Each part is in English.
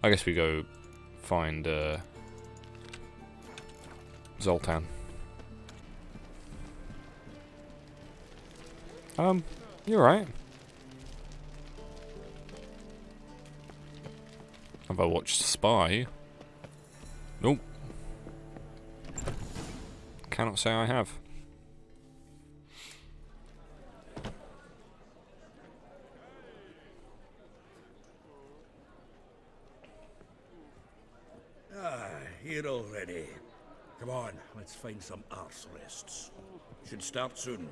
I guess we go find Zoltan. You're right. Have I watched Spy? Nope. Cannot say I have. Here already. Come on, let's find some arse rests. Should start soon.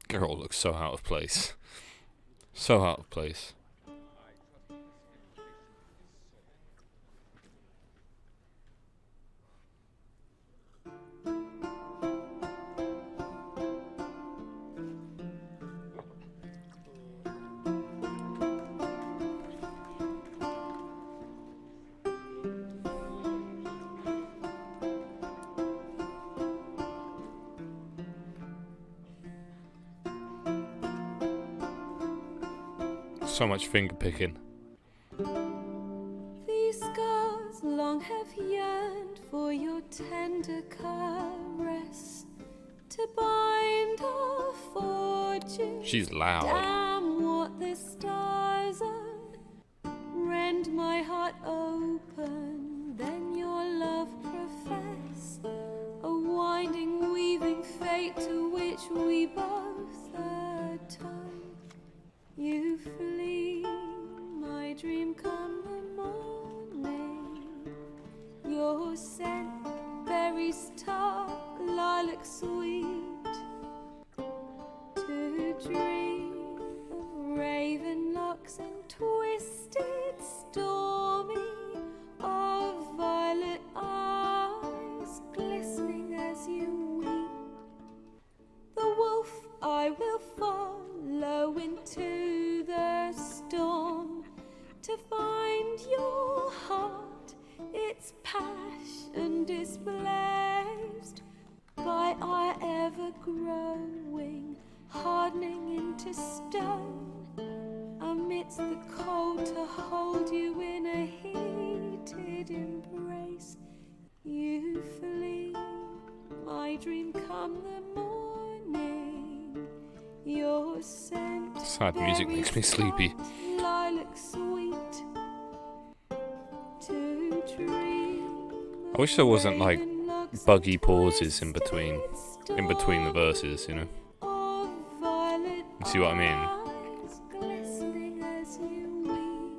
Geralt looks so out of place. So out of place. So much finger picking. These scars long have yearned for your tender caress to bind our fortune. She's loud. Damn what the stars are. Rend my heart open, then your love profess. A winding, weaving fate to which we both atone. You flee, my dream come the morning. Your scent, berries tart, lilac sweet. To dream of raven locks and twisted, stormy, of violet eyes glistening as you weep. The wolf I will follow into the storm to find your heart, its passion displaced by our ever-growing, hardening into stone. Amidst the cold to hold you in a heated embrace, you flee, my dream come the morning. Your scent, Sad music makes me sleepy. lilac sweet. To dream I wish there wasn't like buggy pauses in between the verses, you know. You see what I mean? Glistening as you weep.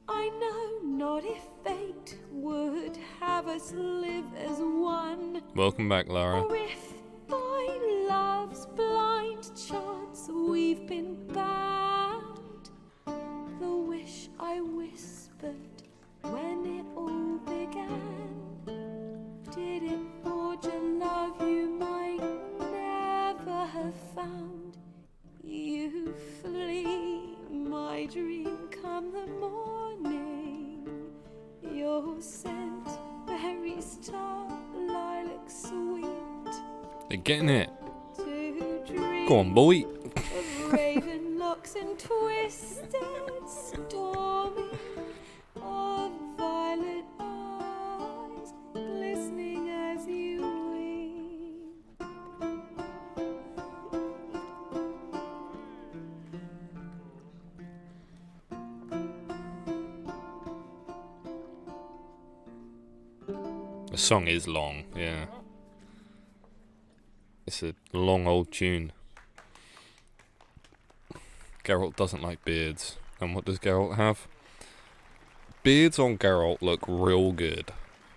I know not if fate would have us live as one, Welcome back, Lara. or if by love's blind chance we've been bound. The wish I whispered when it all began, did it forge a love you might never have found? You flee, my dream come the morning. Your scent, berries tart, lilac sweet. They're getting it. To dream Go on, boy. of raven locks and twisted, stormy, of violet eyes glistening as you weep. The song is long, yeah. It's a long old tune. Geralt doesn't like beards. And what does Geralt have? Beards on Geralt look real good.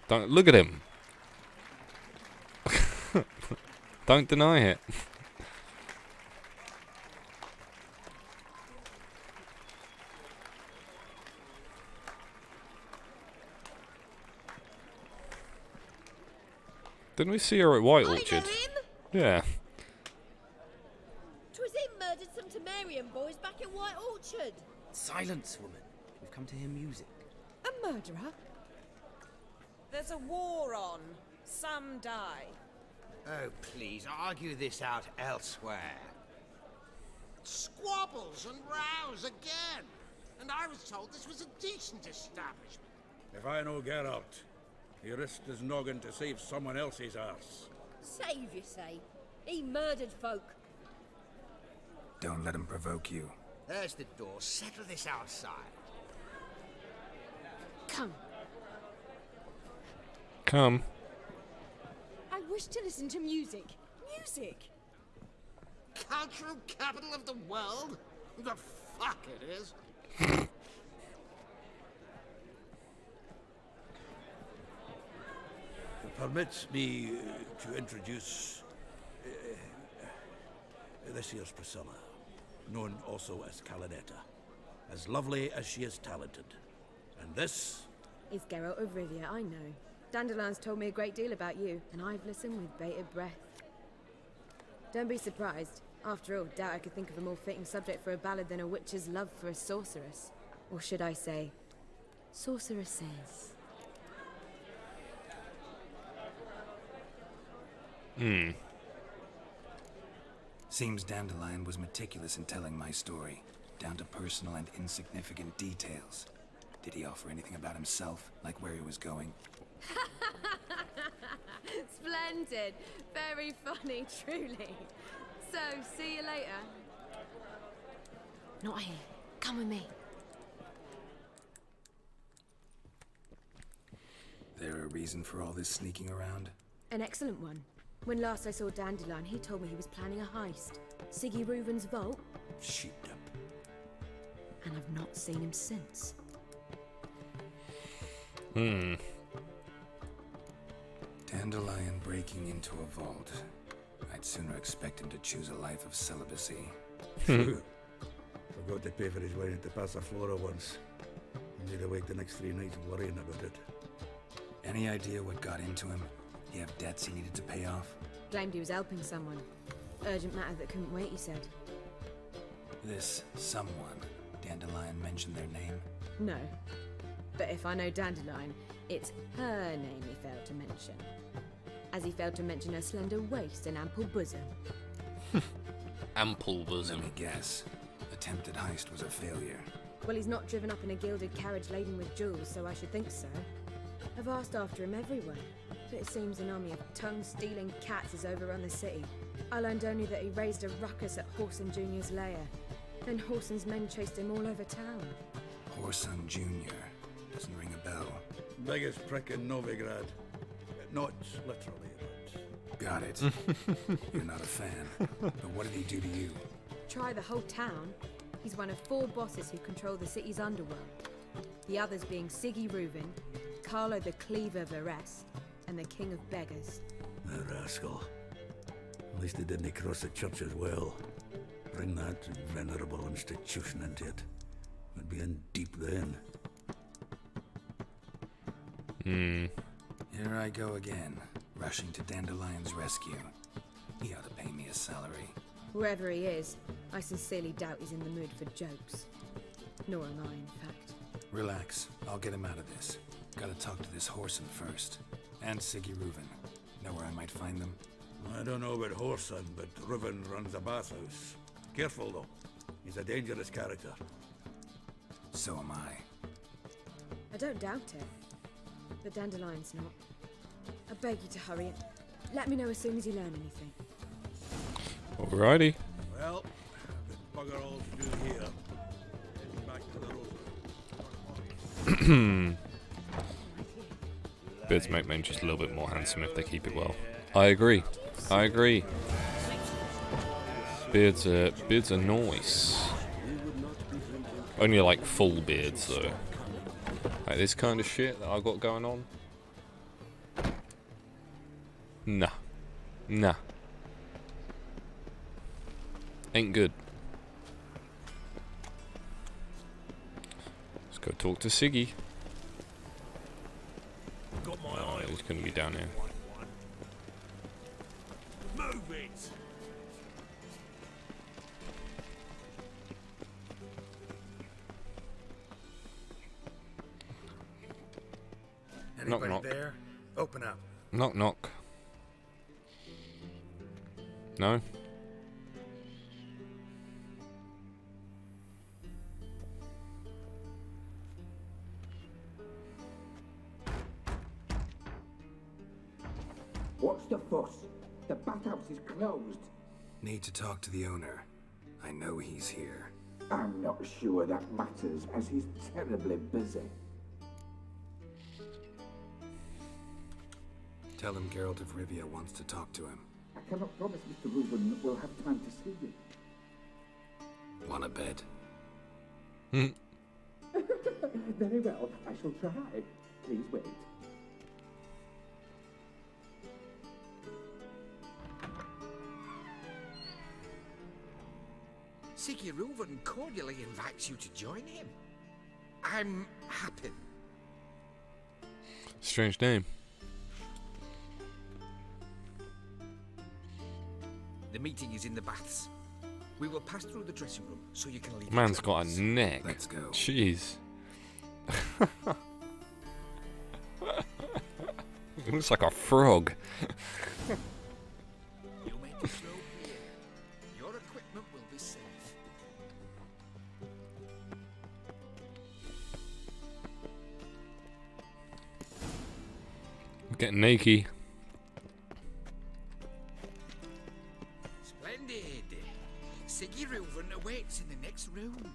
Don't look at him. Don't deny it. Didn't we see her at White Orchard? Yeah. 'Twas him murdered some Temerian boys back in White Orchard. Silence, woman. We've come to hear music. A murderer? There's a war on. Some die. Oh, please, argue this out elsewhere. Squabbles and rows again. And I was told this was a decent establishment. If I know Geralt, he risked his noggin to save someone else's arse. Save, you say? He murdered folk. Don't let him provoke you. There's the door. Settle this outside. Come. Come. I wish to listen to music. Music! Cultural capital of the world? The fuck it is. Permits me to introduce this here's Priscilla, known also as Calinetta, as lovely as she is talented. And this It's Geralt of Rivia, I know. Dandelion's told me a great deal about you, and I've listened with bated breath. Don't be surprised. After all, doubt I could think of a more fitting subject for a ballad than a witch's love for a sorceress. Or should I say, sorceresses. Seems Dandelion was meticulous in telling my story, down to personal and insignificant details. Did he offer anything about himself, like where he was going? Splendid. Very funny, truly. So, see you later. Not here. Come with me. There a reason for all this sneaking around? An excellent one. When last I saw Dandelion, he told me he was planning a heist. Siggy Reuven's vault, sheeped up. and I've not seen him since. Dandelion breaking into a vault. I'd sooner expect him to choose a life of celibacy. Forgot to pay for his wine at the Passaflora once. He made awake the next 3 nights worrying about it. Any idea what got into him? He have debts he needed to pay off? Claimed he was helping someone. Urgent matter that couldn't wait, he said. This someone, Dandelion mentioned their name? No. But if I know Dandelion, it's her name he failed to mention. As he failed to mention her slender waist and ample bosom. Ample Let bosom. me guess. Attempted heist was a failure. Well, he's not driven up in a gilded carriage laden with jewels, so I should think so. I've asked after him everywhere, but it seems an army of tongue-stealing cats has overrun the city. I learned only that he raised a ruckus at Whoreson Jr.'s lair. Then Whoreson's men chased him all over town. Whoreson Jr. Doesn't ring a bell. Biggest prick in Novigrad. Not literally, but... Got it. You're not a fan. But what did he do to you? Try the whole town. He's one of 4 bosses who control the city's underworld. The others being Siggy Reuven, Carlo the Cleaver Varese, and the King of Beggars. The rascal. At least he didn't cross the church as well. Bring that venerable institution into it. We'd be in deep then. Here I go again, rushing to Dandelion's rescue. He ought to pay me a salary. Whoever he is, I sincerely doubt he's in the mood for jokes. Nor am I, in fact. Relax, I'll get him out of this. Gotta talk to this Whoreson first. And Siggy Reuven. Know where I might find them? I don't know about Whoreson, but Reuven runs a bathhouse. Careful, though. He's a dangerous character. So am I. I don't doubt it. But Dandelion's not. I beg you to hurry. Let me know as soon as you learn anything. Alrighty. Well, I've got bugger all to do here. Heading back to the Rosary. Beards make men just a little bit more handsome if they keep it well. I agree. I agree. Beards are nice. Only like full beards though. Like this kind of shit that I got going on. Nah. Nah. Ain't good. Let's go talk to Siggy. Oh, he's gonna be down here. Move it! Anybody knock. there? Open up. Knock knock. No? What's the fuss? The bathhouse is closed. Need to talk to the owner. I know he's here. I'm not sure that matters, as he's terribly busy. Tell him Geralt of Rivia wants to talk to him. I cannot promise Mr. Reuben will have time to see you. Want a bed? Very well, I shall try. Please wait. Siggy Reuven cordially invites you to join him. I'm happy. Strange name. The meeting is in the baths. We will pass through the dressing room so you can leave. Man's got a neck. Let's go. Jeez. It looks like a frog. You make a throw here. Your equipment will be safe. Getting naked. Splendid. Siggy Reuven awaits in the next room.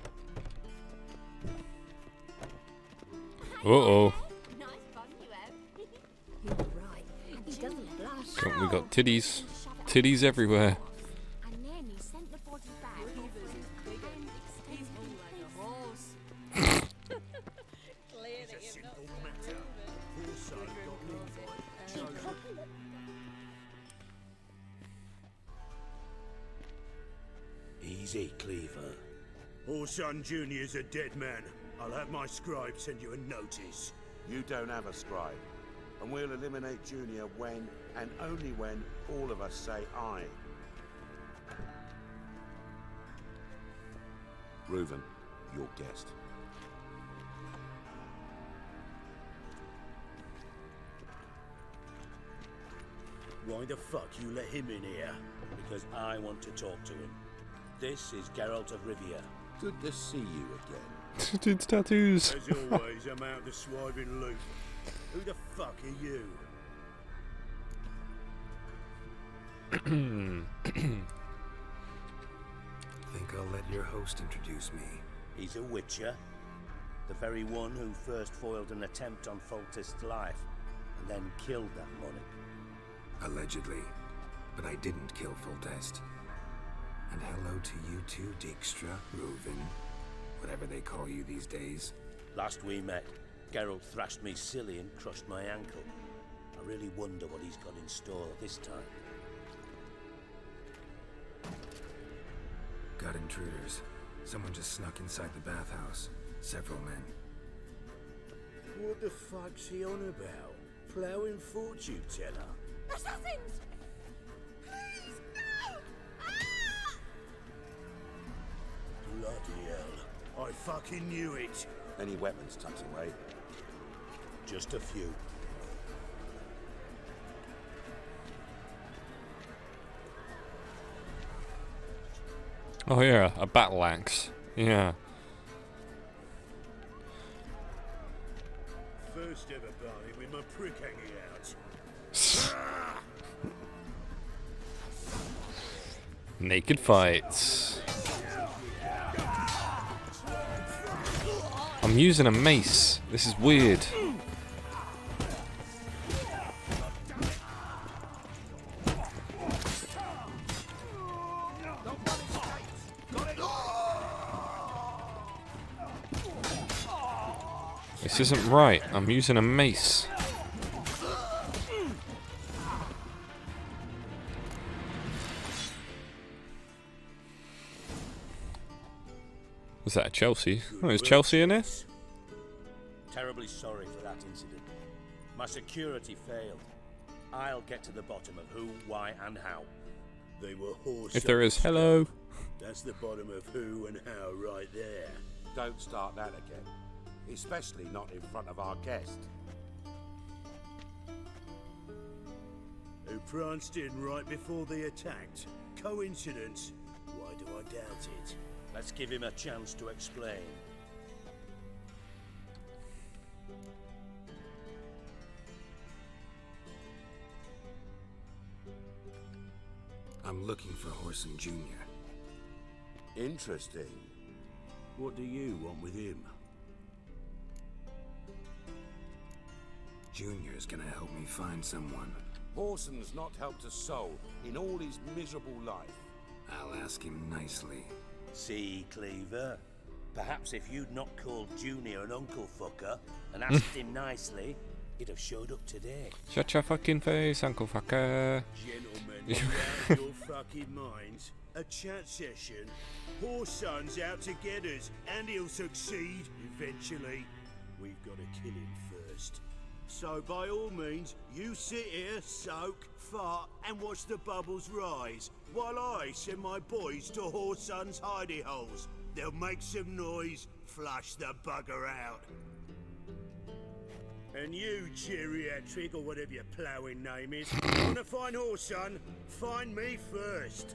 Uh-oh. Nice fun you have. You're right. He doesn't blush. We got titties. Titties everywhere. And then he sent the body back. He's more like a horse. Clear that you've not Easy, Cleaver. Orson Jr.'s a dead man. I'll have my scribe send you a notice. You don't have a scribe. And we'll eliminate Junior when, and only when, all of us say aye. Reuven, your guest. Why the fuck you let him in here? Because I want to talk to him. This is Geralt of Rivia. Good to see you again. Dude's tattoos. As always, I'm out the swiping loop. Who the fuck are you? Think I'll let your host introduce me. He's a witcher. The very one who first foiled an attempt on Foltest's life, and then killed that monarch. Allegedly. But I didn't kill Foltest. And hello to you too, Dijkstra, Reuven, whatever they call you these days. Last we met, Geralt thrashed me silly and crushed my ankle. I really wonder what he's got in store this time. Got intruders. Someone just snuck inside the bathhouse. Several men. What the fuck's he on about? Plowing fortune teller? Assassins! Please, no! Ah! Bloody hell. I fucking knew it. Any weapons tucked away? Just a few. Oh yeah, a battle axe. Yeah. First ever party with my prick hanging out. Naked fights. I'm using a mace. This is weird. This isn't right. I'm using a mace. Was that a Chelsea? Oh, is Chelsea in this? Terribly sorry for that incident. My security failed. I'll get to the bottom of who, why, and how. They were horse. If there is, hello. That's the bottom of who and how right there. Don't start that again. Especially not in front of our guest. Who pranced in right before they attacked. Coincidence? Why do I doubt it? Let's give him a chance to explain. I'm looking for Horson Jr. Interesting. What do you want with him? Junior's gonna help me find someone. Horson's not helped a soul in all his miserable life. I'll ask him nicely. See, Cleaver? Perhaps if you'd not called Junior an uncle fucker and asked him nicely, he'd have showed up today. Shut your fucking face, Uncle Fucker. Gentlemen, out your fucking minds. A chat session. Horson's out to get us, and he'll succeed eventually. We've got to kill him first. So by all means, you sit here, soak, fart, and watch the bubbles rise, while I send my boys to Horson's hidey holes. They'll make some noise, flush the bugger out. And you, geriatric, or whatever your ploughing name is, wanna find Horson? Find me first.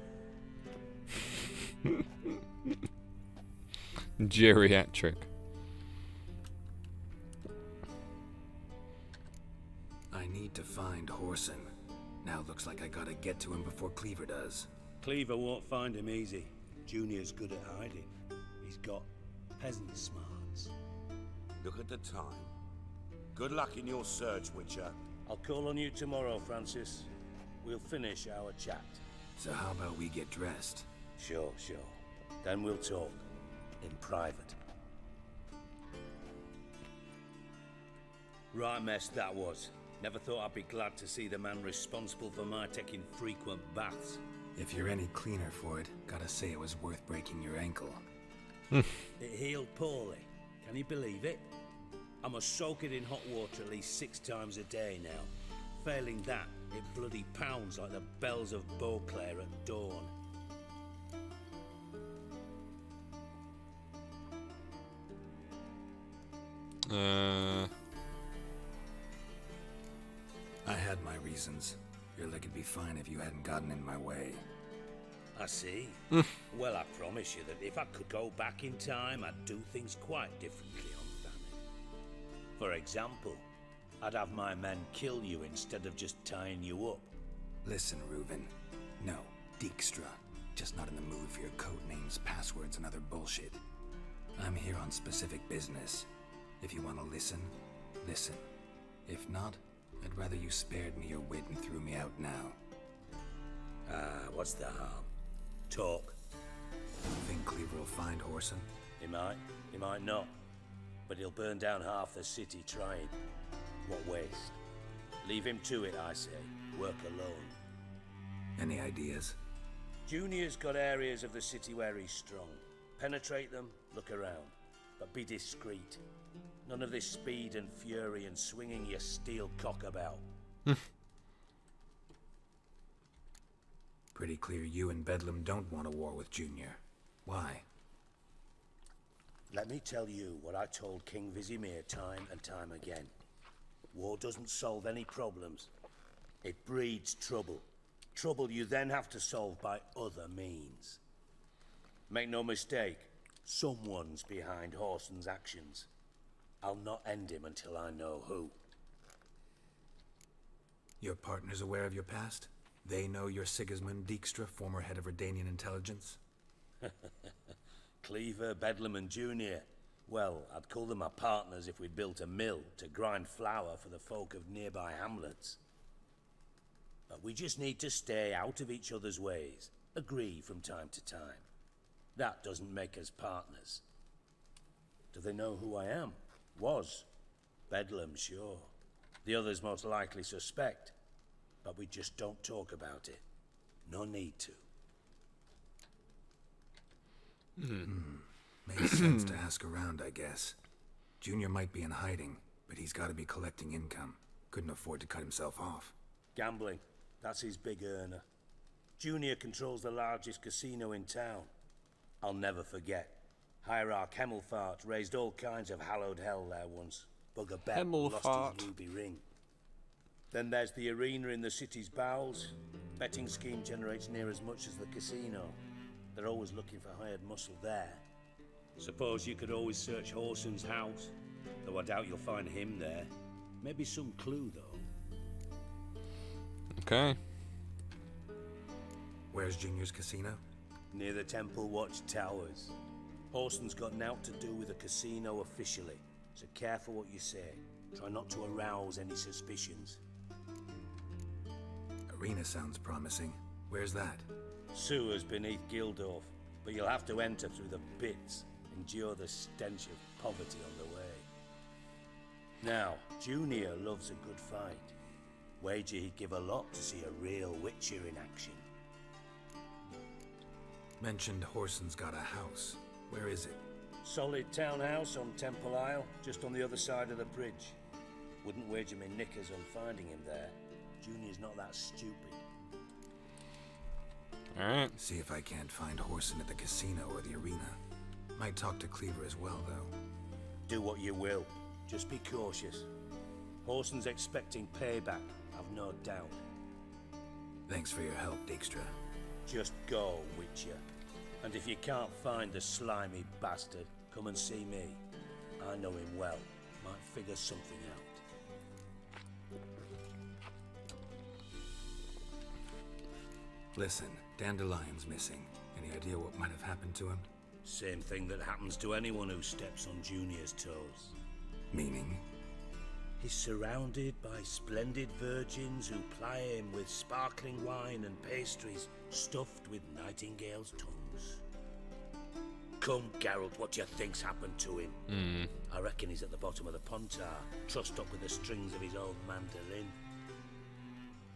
Geriatric. I need to find Horson. Now looks like I gotta get to him before Cleaver does. Cleaver won't find him easy. Junior's good at hiding. He's got peasant smarts. Look at the time. Good luck in your search, Witcher. I'll call on you tomorrow, Francis. We'll finish our chat. So how about we get dressed? Sure. Then we'll talk. In private. Right mess that was. Never thought I'd be glad to see the man responsible for my taking frequent baths. If you're any cleaner for it, gotta say it was worth breaking your ankle. It healed poorly. Can you believe it? I must soak it in hot water at least 6 times a day now. Failing that, it bloody pounds like the bells of Beauclair at dawn. I had my reasons. Your leg would be fine if you hadn't gotten in my way. I see. Well, I promise you that if I could go back in time, I'd do things quite differently on Famine. For example, I'd have my men kill you instead of just tying you up. Listen, Reuben. No, Dijkstra. Just not in the mood for your code names, passwords, and other bullshit. I'm here on specific business. If you want to listen, listen. If not, I'd rather you spared me your wit and threw me out now. What's the harm? Talk. Think Cleaver will find Horson? He might not. But he'll burn down half the city trying. What waste? Leave him to it, I say. Work alone. Any ideas? Junior's got areas of the city where he's strong. Penetrate them, look around. But be discreet. None of this speed and fury and swinging your steel cock about. Pretty clear you and Bedlam don't want a war with Junior. Why? Let me tell you what I told King Vizimir time and time again. War doesn't solve any problems. It breeds trouble. Trouble you then have to solve by other means. Make no mistake, someone's behind Horson's actions. I'll not end him until I know who. Your partner's aware of your past? They know you're Sigismund Dijkstra, former head of Redanian intelligence? Cleaver, Bedlam and Junior. Well, I'd call them my partners if we'd built a mill to grind flour for the folk of nearby hamlets. But we just need to stay out of each other's ways. Agree from time to time. That doesn't make us partners. Do they know who I am? Was. Bedlam, sure. The others most likely suspect. But we just don't talk about it. No need to. Makes sense to ask around, I guess. Junior might be in hiding, but he's got to be collecting income. Couldn't afford to cut himself off. Gambling. That's his big earner. Junior controls the largest casino in town. I'll never forget. Hierarch Hemmelfart raised all kinds of hallowed hell there once. Bugger Bet lost his ruby ring. Then there's the arena in the city's bowels. Betting scheme generates near as much as the casino. They're always looking for hired muscle there. Suppose you could always search Horson's house, though I doubt you'll find him there. Maybe some clue, though. Okay. Where's Junior's casino? Near the Temple Watch Towers. Horson's got nought to do with the casino officially, so careful what you say. Try not to arouse any suspicions. Arena sounds promising. Where's that? Sewers beneath Gildorf, but you'll have to enter through the pits, endure the stench of poverty on the way. Now, Junior loves a good fight. Wager he'd give a lot to see a real Witcher in action. Mentioned Horson's got a house. Where is it? Solid townhouse on Temple Isle, just on the other side of the bridge. Wouldn't wager me knickers on finding him there. Junior's not that stupid. Alright. See if I can't find Horson at the casino or the arena. Might talk to Cleaver as well, though. Do what you will. Just be cautious. Horson's expecting payback, I've no doubt. Thanks for your help, Dijkstra. Just go, Witcher. And if you can't find the slimy bastard, come and see me. I know him well. Might figure something out. Listen, Dandelion's missing. Any idea what might have happened to him? Same thing that happens to anyone who steps on Junior's toes. Meaning? He's surrounded by splendid virgins who ply him with sparkling wine and pastries stuffed with nightingales' tongues. Come, Geralt, what do you think's happened to him? I reckon he's at the bottom of the Pontar, trussed up with the strings of his old mandolin.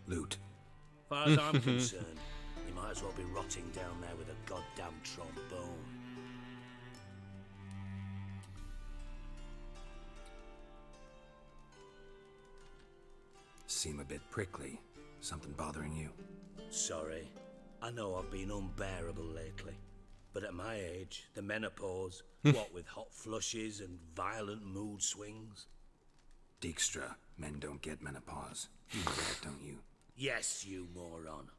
Loot. As far as I'm concerned, he might as well be rotting down there with a goddamn trombone. Seem a bit prickly. Something bothering you? Sorry. I know I've been unbearable lately. But at my age, the menopause, what with hot flushes and violent mood swings. Dijkstra, men don't get menopause. You know that, don't you? Yes, you moron.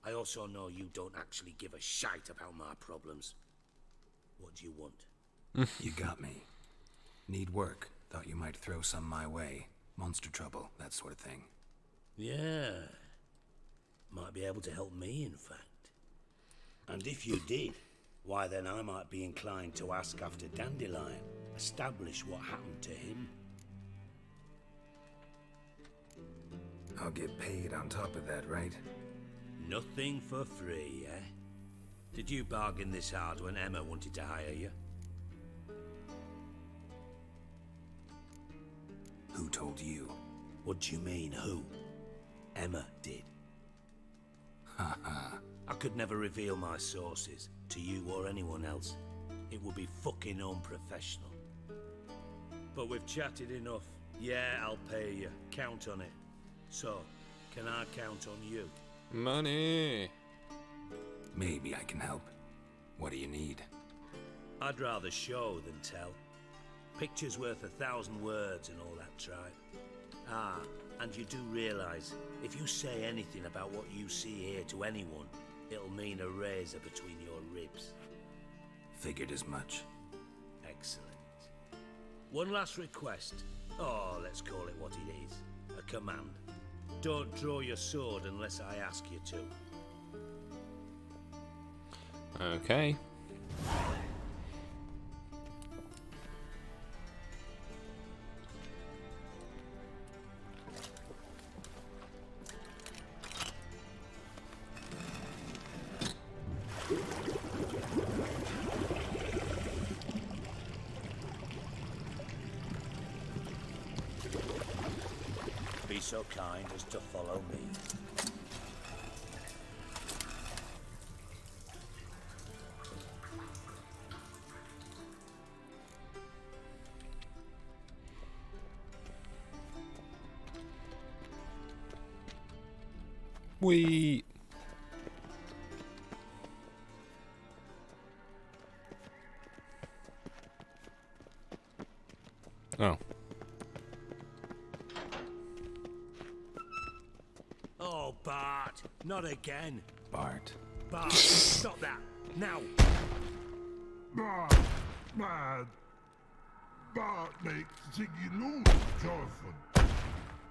I also know you don't actually give a shite about my problems. What do you want? You got me. Need work. Thought you might throw some my way. Monster trouble, that sort of thing. Yeah. Might be able to help me, in fact. And if you did, why then I might be inclined to ask after Dandelion, establish what happened to him. I'll get paid on top of that, right? Nothing for free, eh? Did you bargain this hard when Emma wanted to hire you? Who told you? What do you mean, who? Emma did. Haha. I could never reveal my sources to you or anyone else. It would be fucking unprofessional. But we've chatted enough. Yeah, I'll pay you. Count on it. So, can I count on you? Money. Maybe I can help. What do you need? I'd rather show than tell. Picture's worth 1,000 words and all that tripe. Ah, and you do realize, if you say anything about what you see here to anyone, it'll mean a razor between your ribs. Figured as much. Excellent. One last request. Oh, let's call it what it is. A command. Don't draw your sword unless I ask you to. Okay. Be so kind as to follow me. We. Oh. Oh, Bart, not again. Bart. Bart, stop that, now. Bart, mad. Bart makes Ziggy lose, Jonathan.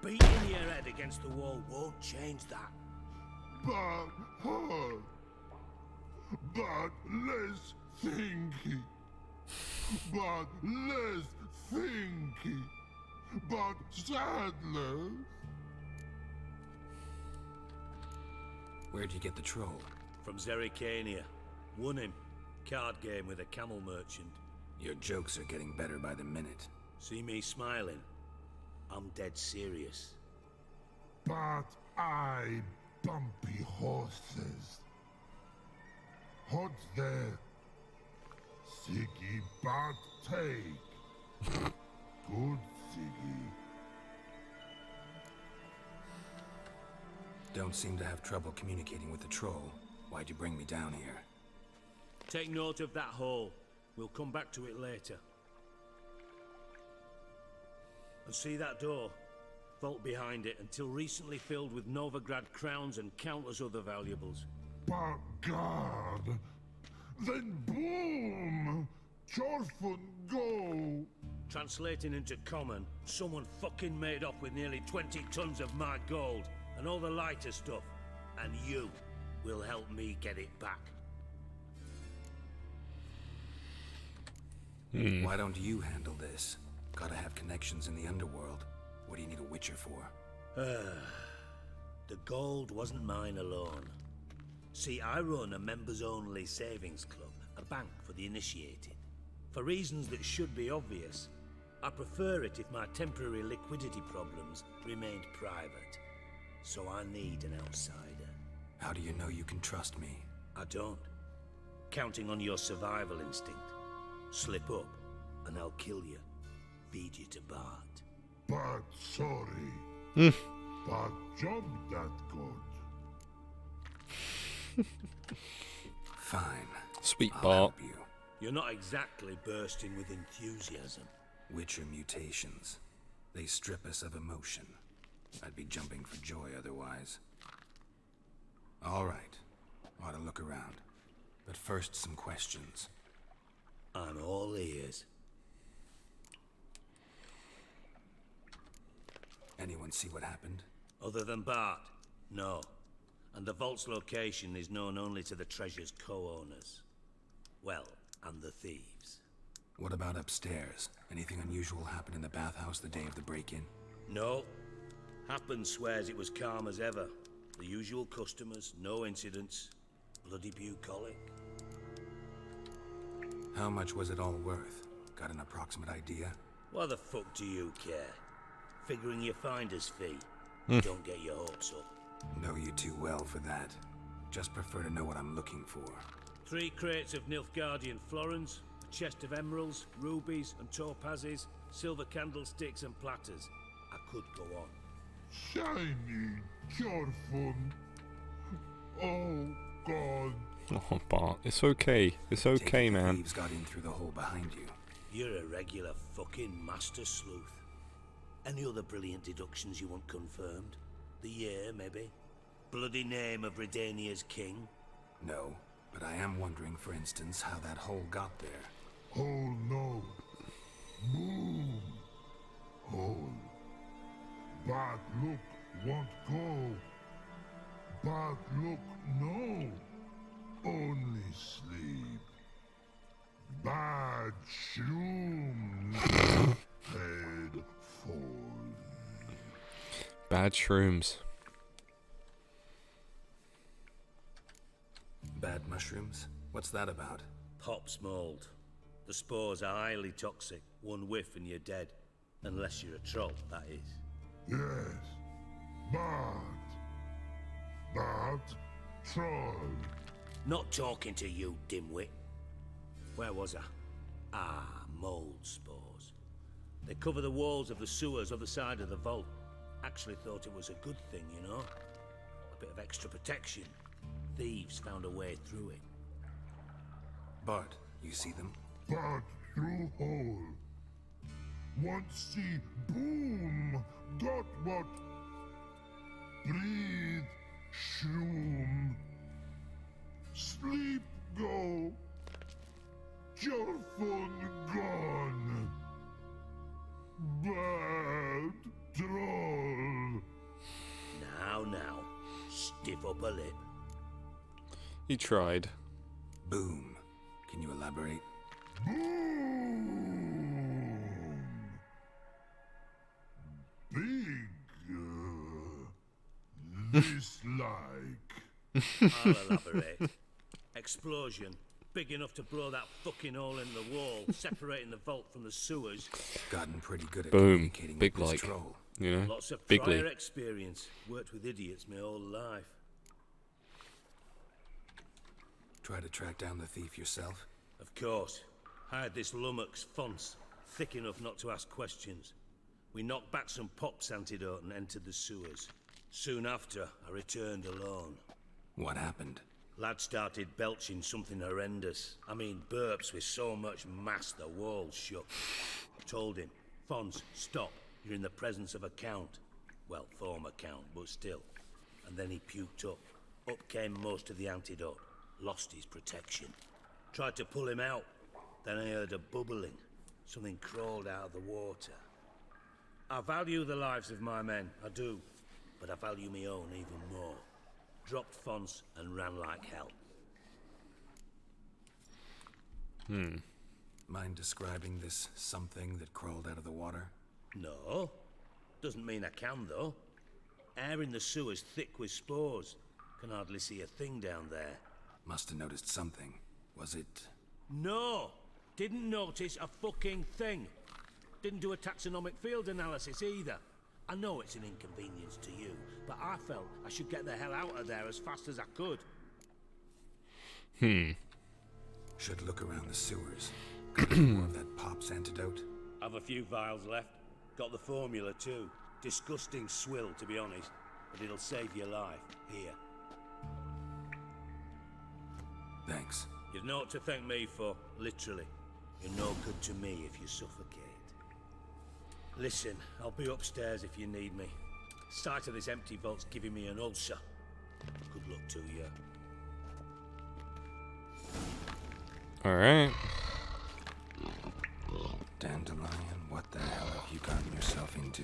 Beating your head against the wall won't change that. Bart hard. Bart less thinky. Bart less thinky. Bart sadler. Where'd you get the troll? From Zerrikania. Won him. Card game with a camel merchant. Your jokes are getting better by the minute. See me smiling? I'm dead serious. But I bumpy horses. Hot there. Siggy Bart take. Good Siggy. Don't seem to have trouble communicating with the troll. Why'd you bring me down here? Take note of that hole. We'll come back to it later. And see that door? Vault behind it, until recently filled with Novigrad crowns and countless other valuables. But God, then boom! Chorfun go! Translating into common, someone fucking made off with nearly 20 tons of my gold, and all the lighter stuff. And you will help me get it back. Why don't you handle this? Gotta have connections in the underworld. What do you need a witcher for? The gold wasn't mine alone. See, I run a members-only savings club, a bank for the initiated. For reasons that should be obvious, I prefer it if my temporary liquidity problems remained private. So I need an outsider. How do you know you can trust me? I don't. Counting on your survival instinct. Slip up, and I'll kill you. Feed you to Bart. But sorry. But job that good. Fine. Sweet I'll Bart. help you. You're not exactly bursting with enthusiasm. Witcher mutations. They strip us of emotion. I'd be jumping for joy otherwise. All right. Ought to look around. But first, some questions. I'm all ears. Anyone see what happened? Other than Bart? No. And the vault's location is known only to the treasure's co-owners. Well, and the thieves. What about upstairs? Anything unusual happen in the bathhouse the day of the break-in? No. Happen swears it was calm as ever. The usual customers, no incidents. Bloody bucolic. How much was it all worth? Got an approximate idea? Why the fuck do you care? Figuring your finder's fee. Don't get your hopes up. Know you too well for that. Just prefer to know what I'm looking for. 3 crates of Nilfgaardian florins, a chest of emeralds, rubies and topazes, silver candlesticks and platters. I could go on. Shiny Chorfun. Oh, God. Oh, Bart, it's okay. It's okay, man. Thieves got in through the hole behind you. You're a regular fucking master sleuth. Any other brilliant deductions you want confirmed? The year, maybe? Bloody name of Redania's king? No, but I am wondering, for instance, how that hole got there. Hole no. Boom. Hole. But look, won't go. But look, no. Only sleep. Bad shrooms. Head fall. Bad shrooms. Bad mushrooms? What's that about? Pop's mold. The spores are highly toxic. One whiff and you're dead. Unless you're a troll, that is. Yes. But troll. Not talking to you, dimwit. Where was I? Ah, mold spores. They cover the walls of the sewers other side of the vault. Actually thought it was a good thing, you know? A bit of extra protection. Thieves found a way through it. Bart, you see them? But through hole. Once see boom, got what? Breathe, shroom. Sleep go. Your fun gone. Bad troll. Now, stiff up a lip. He tried. Boom. Can you elaborate? Boom. Big. Dislike. I'll elaborate. Explosion. Big enough to blow that fucking hole in the wall, separating the vault from the sewers. Gotten pretty good at Boom. communicating Big with like. this troll. You know? Lots of Bigly. prior experience. Worked with idiots my whole life. Try to track down the thief yourself? Of course. I had this lummox Fonce, thick enough not to ask questions. We knocked back some Pop's antidote and entered the sewers. Soon after, I returned alone. What happened? Lad started belching something horrendous. I mean, burps with so much mass the walls shook. Told him, Fonz, stop. You're in the presence of a count. Well, former count, but still. And then he puked up. Up came most of the antidote. Lost his protection. Tried to pull him out. Then I heard a bubbling. Something crawled out of the water. I value the lives of my men, I do. But I value my own even more. Dropped Fonz and ran like hell. Mind describing this something that crawled out of the water? No. Doesn't mean I can, though. Air in the sewer's thick with spores. Can hardly see a thing down there. Must have noticed something. Was it... No! Didn't notice a fucking thing. Didn't do a taxonomic field analysis either. I know it's an inconvenience to you, but I felt I should get the hell out of there as fast as I could. Should look around the sewers. More of that Pop's antidote? I've a few vials left. Got the formula too. Disgusting swill, to be honest. But it'll save your life. Here. Thanks. You've naught to thank me for, literally. You're no good to me if you suffocate. Listen, I'll be upstairs if you need me. Sight of this empty vault's giving me an ulcer. Good luck to you. Alright. Dandelion, what the hell have you gotten yourself into?